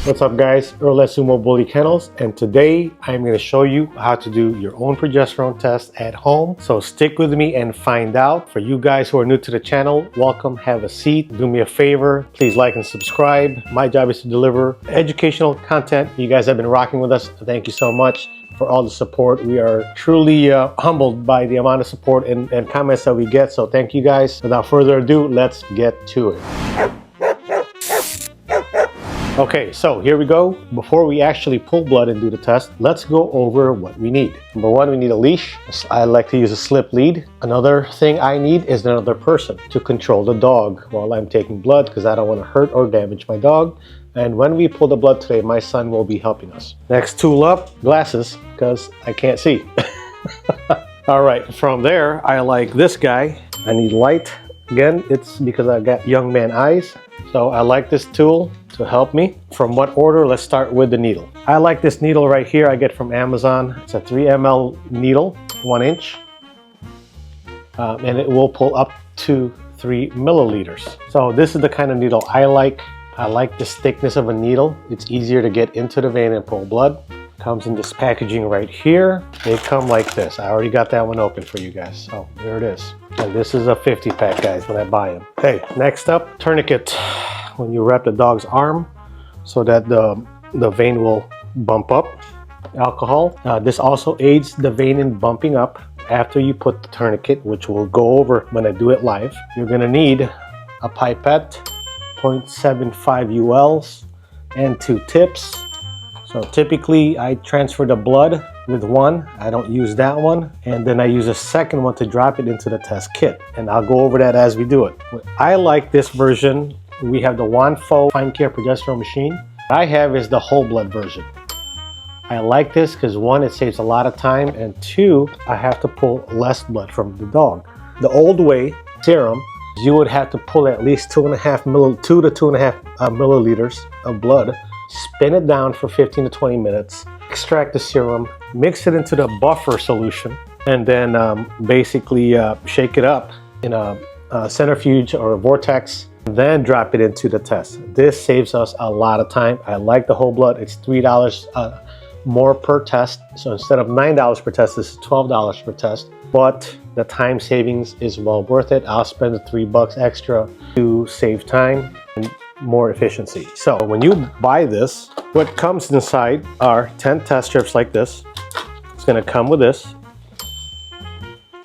What's up guys, Earl Sumo Bully Kennels, and today I'm going to show you how to do your own progesterone test at home. So stick with me and find out. For you guys who are new to the channel, welcome, have a seat. Do me a favor, please like and subscribe. My job is to deliver educational content. You guys have been rocking with us. Thank you so much for all the support. We are truly humbled by the amount of support and comments that we get, so thank you guys. Without further ado, let's get to it. Okay, so here we go. Before we actually pull blood and do the test, let's go over what we need. Number one, we need a leash. I like to use a slip lead. Another thing I need is another person to control the dog while I'm taking blood, because I don't want to hurt or damage my dog. And when we pull the blood today, my son will be helping us. Next tool up, glasses, because I can't see. All right, from there, I like this guy. I need light. Again, it's because I got young man eyes. So I like this tool to help me. From what order? Let's start with the needle. I like this needle right here I get from Amazon. It's a 3 ml needle, 1 inch. And it will pull up to 3 milliliters. So this is the kind of needle I like. I like this thickness of a needle. It's easier to get into the vein and pull blood. Comes in this packaging right here. They come like this. I already got that one open for you guys. So there it is. And this is a 50 pack, guys, when I buy them. Okay, next up, tourniquet. When you wrap the dog's arm so that the vein will bump up. Alcohol. This also aids the vein in bumping up after you put the tourniquet, which we'll go over when I do it live. You're gonna need a pipette, 0.75 ULs, and 2 tips. So typically I transfer the blood with one. I don't use that one. And then I use a second one to drop it into the test kit. And I'll go over that as we do it. I like this version. We have the Wondfo FineCare progesterone machine. What I have is the whole blood version. I like this because 1, it saves a lot of time, and 2, I have to pull less blood from the dog. The old way, serum, you would have to pull at least 2 to 2.5 milliliters of blood, spin it down for 15 to 20 minutes, extract the serum, mix it into the buffer solution, and then basically shake it up in a centrifuge or a vortex, then drop it into the test. This saves us a lot of time. I like the whole blood. It's $3 more per test. So instead of $9 per test, this is $12 per test. But the time savings is well worth it. I'll spend the $3 extra to save time and more efficiency. So when you buy this, what comes inside are 10 test strips like this. It's going to come with this.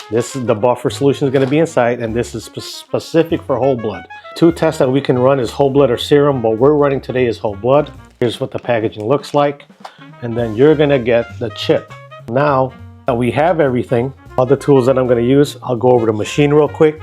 This is the buffer solution is going to be inside, and this is specific for whole blood. 2 tests that we can run is whole blood or serum. What we're running today is whole blood. Here's what the packaging looks like, and then you're going to get the chip. Now that we have everything, other tools that I'm going to use, I'll go over the machine real quick.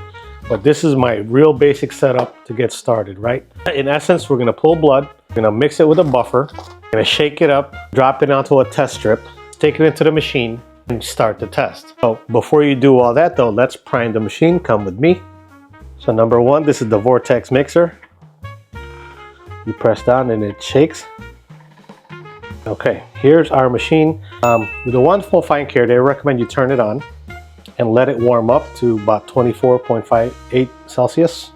But this is my real basic setup to get started, right? In essence, we're going to pull blood, we're going to mix it with a buffer, we're going to shake it up, drop it onto a test strip, take it into the machine, and start the test. So before you do all that though, let's prime the machine. Come with me. So number 1, this is the vortex mixer. You press down and it shakes. Okay, here's our machine. With the Wondfo FineCare, they recommend you turn it on and let it warm up to about 24.58 Celsius.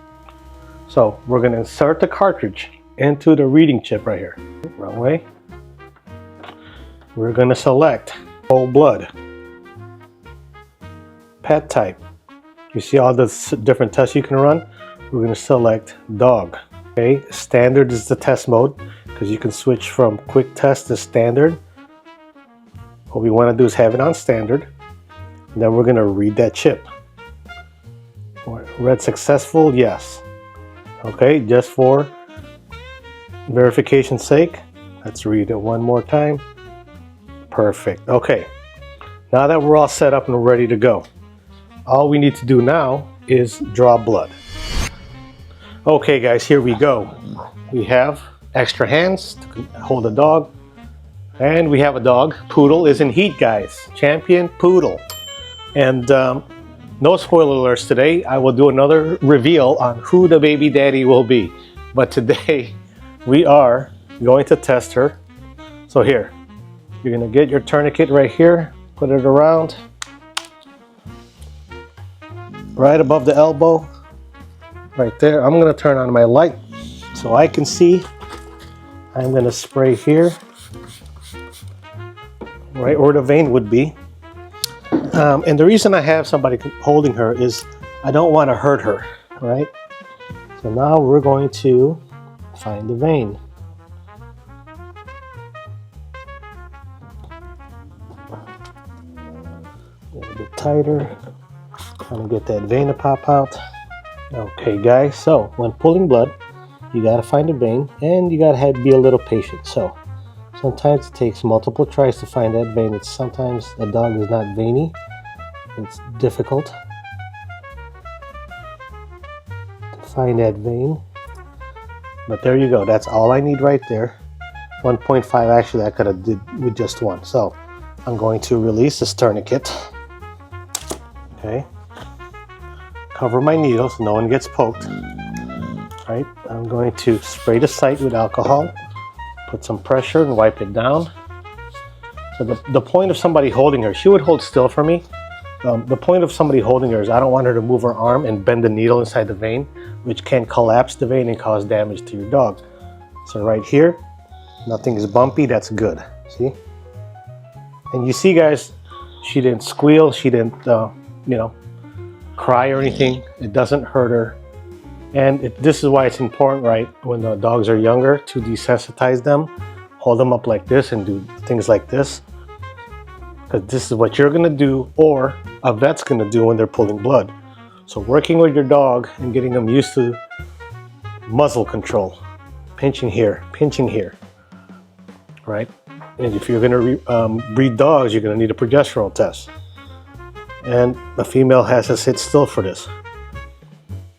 So we're going to insert the cartridge into the reading chip right here. Wrong way. We're going to select whole blood, pet type. You see all the different tests you can run? We're going to select dog. Okay, standard is the test mode, because you can switch from quick test to standard. What we want to do is have it on standard. And then we're going to read that chip. Read successful, yes. Okay, just for verification's sake, let's read it one more time. Perfect. Okay, now that we're all set up and ready to go, all we need to do now is draw blood. Okay guys, here we go. We have extra hands to hold the dog, and we have a dog. Poodle is in heat, guys. Champion Poodle. And no spoiler alerts today. I will do another reveal on who the baby daddy will be. But today we are going to test her. So here, you're going to get your tourniquet right here, put it around, right above the elbow, right there. I'm going to turn on my light so I can see. I'm going to spray here, right where the vein would be. And the reason I have somebody holding her is I don't want to hurt her, right? So now we're going to find the vein. A little bit tighter, trying to get that vein to pop out. Okay guys, so when pulling blood, you gotta find a vein and you gotta be a little patient. So sometimes it takes multiple tries to find that vein. Sometimes a dog is not veiny. It's difficult to find that vein. But there you go, that's all I need right there. 1.5, actually I could have did with just one. So I'm going to release this tourniquet. Okay. Cover my needle so no one gets poked. Right. I'm going to spray the site with alcohol, put some pressure and wipe it down. So the point of somebody holding her, she would hold still for me. The point of somebody holding her is I don't want her to move her arm and bend the needle inside the vein, which can collapse the vein and cause damage to your dog. So right here, nothing is bumpy, that's good, see? And you see guys, she didn't squeal, she didn't, cry or anything. It doesn't hurt her. And this is why it's important, right, when the dogs are younger, to desensitize them, hold them up like this and do things like this. Because this is what you're gonna do or a vet's gonna do when they're pulling blood. So working with your dog and getting them used to muzzle control, pinching here, right? And if you're gonna breed dogs, you're gonna need a progesterone test. And the female has to sit still for this.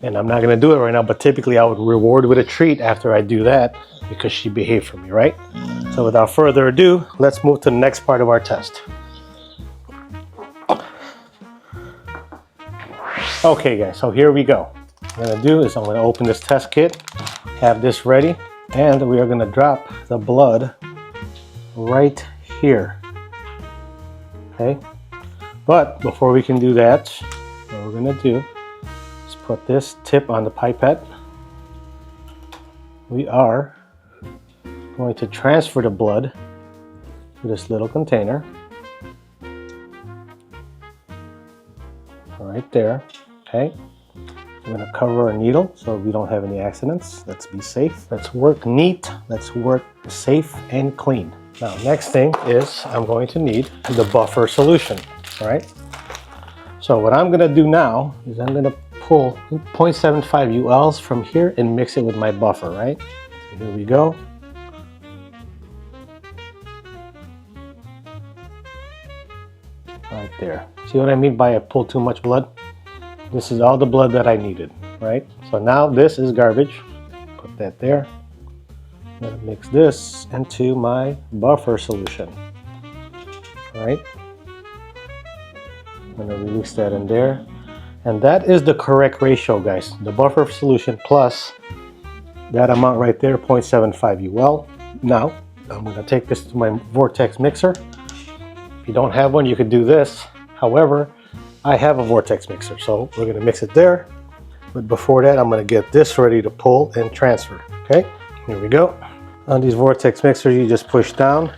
And I'm not gonna do it right now, but typically I would reward with a treat after I do that because she behaved for me, right? So without further ado, let's move to the next part of our test. Okay guys, so here we go. What I'm gonna do is I'm gonna open this test kit, have this ready, and we are gonna drop the blood right here, okay? But before we can do that, what we're gonna do is put this tip on the pipette. We are going to transfer the blood to this little container. Right there, okay? We're gonna cover our needle so we don't have any accidents. Let's be safe. Let's work neat. Let's work safe and clean. Now, next thing is I'm going to need the buffer solution, all right? So what I'm gonna do now is I'm gonna pull 0.75 ULs from here and mix it with my buffer, right? So here we go. Right there. See what I mean by I pulled too much blood? This is all the blood that I needed, right? So now this is garbage. Put that there. I'm gonna mix this into my buffer solution, right? I'm gonna release that in there. And that is the correct ratio, guys. The buffer solution plus that amount right there, 0.75 UL. Now, I'm gonna take this to my vortex mixer. If you don't have one, you could do this. However, I have a vortex mixer, so we're gonna mix it there. But before that, I'm gonna get this ready to pull and transfer, okay? Here we go. On these vortex mixers, you just push down.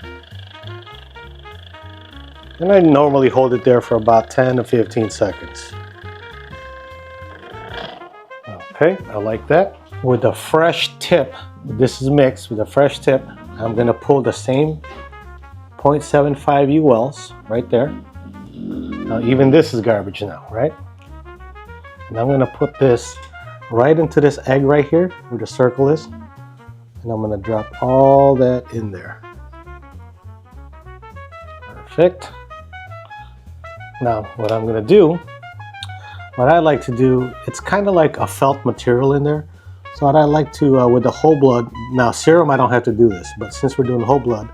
And I normally hold it there for about 10 to 15 seconds. Okay, I like that. With a fresh tip, this is mixed with a fresh tip, I'm gonna pull the same 0.75 ULs right there. Now even this is garbage now, right? And I'm gonna put this right into this egg right here where the circle is. And I'm gonna drop all that in there. Perfect. Now what I'm gonna do, what I like to do, it's kind of like a felt material in there. So what I like to, with the whole blood, now serum I don't have to do this, but since we're doing whole blood,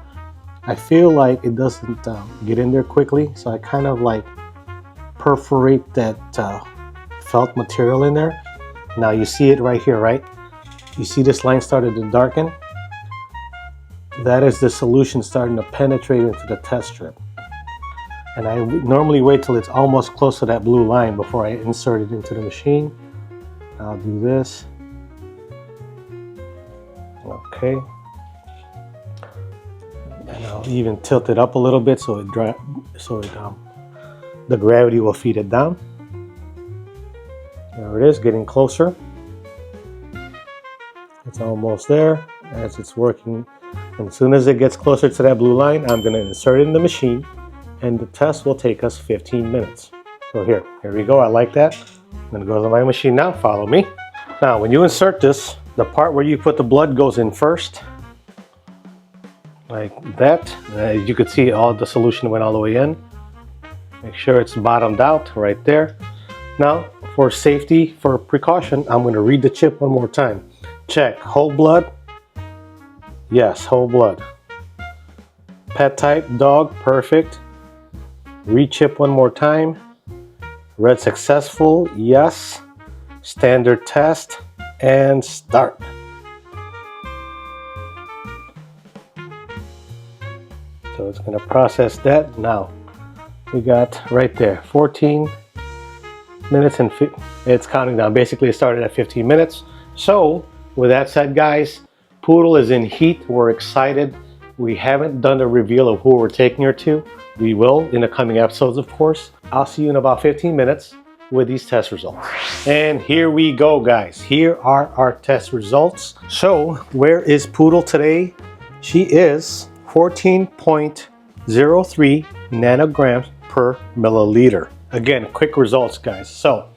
I feel like it doesn't get in there quickly. So I kind of like perforate that felt material in there. Now you see it right here, right? You see this line started to darken? That is the solution starting to penetrate into the test strip. And I normally wait till it's almost close to that blue line before I insert it into the machine. I'll do this. Okay. I'll even tilt it up a little bit so the gravity will feed it down. There it is, getting closer. It's almost there as it's working. And as soon as it gets closer to that blue line, I'm going to insert it in the machine, and the test will take us 15 minutes. So here we go. I like that. I'm going to go to my machine now. Follow me. Now, when you insert this, the part where you put the blood goes in first, like that. As you can see, all the solution went all the way in. Make sure it's bottomed out right there. Now, for safety, for precaution, I'm going to read the chip one more time. Check. Whole blood. Yes, whole blood. Pet type, dog, perfect. Read chip one more time. Read successful, yes. Standard test, and start. So it's going to process that. Now, we got right there, 14 minutes and it's counting down. Basically, it started at 15 minutes. So, with that said, guys, Poodle is in heat. We're excited. We haven't done the reveal of who we're taking her to. We will in the coming episodes, of course. I'll see you in about 15 minutes with these test results. And here we go, guys. Here are our test results. So, where is Poodle today? She is 14.03 nanograms per milliliter. Again, quick results, guys. So,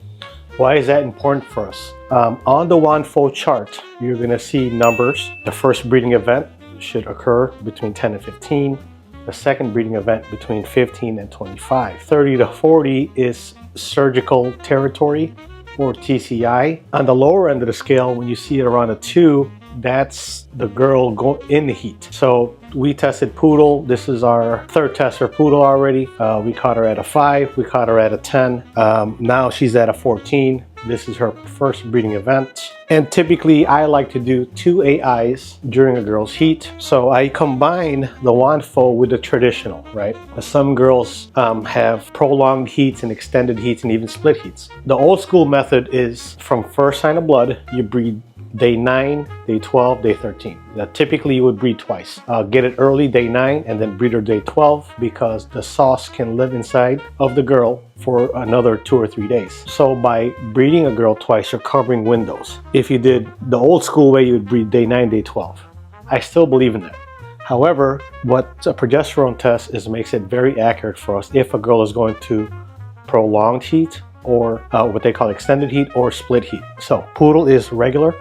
why is that important for us? On the Wondfo chart, you're going to see numbers. The first breeding event should occur between 10 and 15. The second breeding event between 15 and 25. 30 to 40 is surgical territory or TCI. On the lower end of the scale, when you see it around a 2, that's the girl in the heat. So we tested Poodle. This is our third test for Poodle already. We caught her at a 5. We caught her at a 10. Now she's at a 14. This is her first breeding event. And typically I like to do 2 AIs during a girl's heat. So I combine the Wondfo with the traditional, right? Some girls have prolonged heats and extended heats and even split heats. The old school method is from first sign of blood, you breed day 9, day 12, day 13. Now, typically you would breed twice. Get it early, day 9, and then breed her day 12 because the sauce can live inside of the girl for another 2 or 3 days. So by breeding a girl twice, you're covering windows. If you did the old school way, you would breed day 9, day 12. I still believe in that. However, what a progesterone test is makes it very accurate for us if a girl is going to prolonged heat or what they call extended heat or split heat. So Poodle is regular.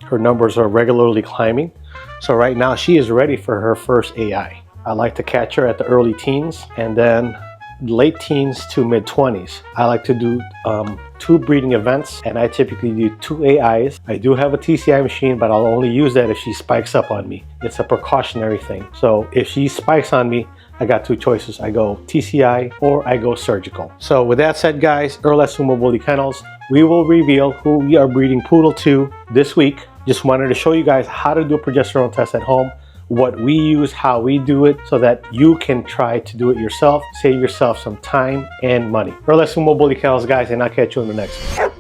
Her numbers are regularly climbing. So right now she is ready for her first AI. I like to catch her at the early teens and then late teens to mid 20s. I like to do 2 breeding events and I typically do 2 AIs. I do have a TCI machine, but I'll only use that if she spikes up on me. It's a precautionary thing. So if she spikes on me, I got 2 choices. I go TCI or I go surgical. So with that said, guys, Earl at Sumo Bully Kennels, we will reveal who we are breeding Poodle to this week. Just wanted to show you guys how to do a progesterone test at home, what we use, how we do it, so that you can try to do it yourself, save yourself some time and money. Earl at Sumo Bully Kennels, guys, and I'll catch you in the next one.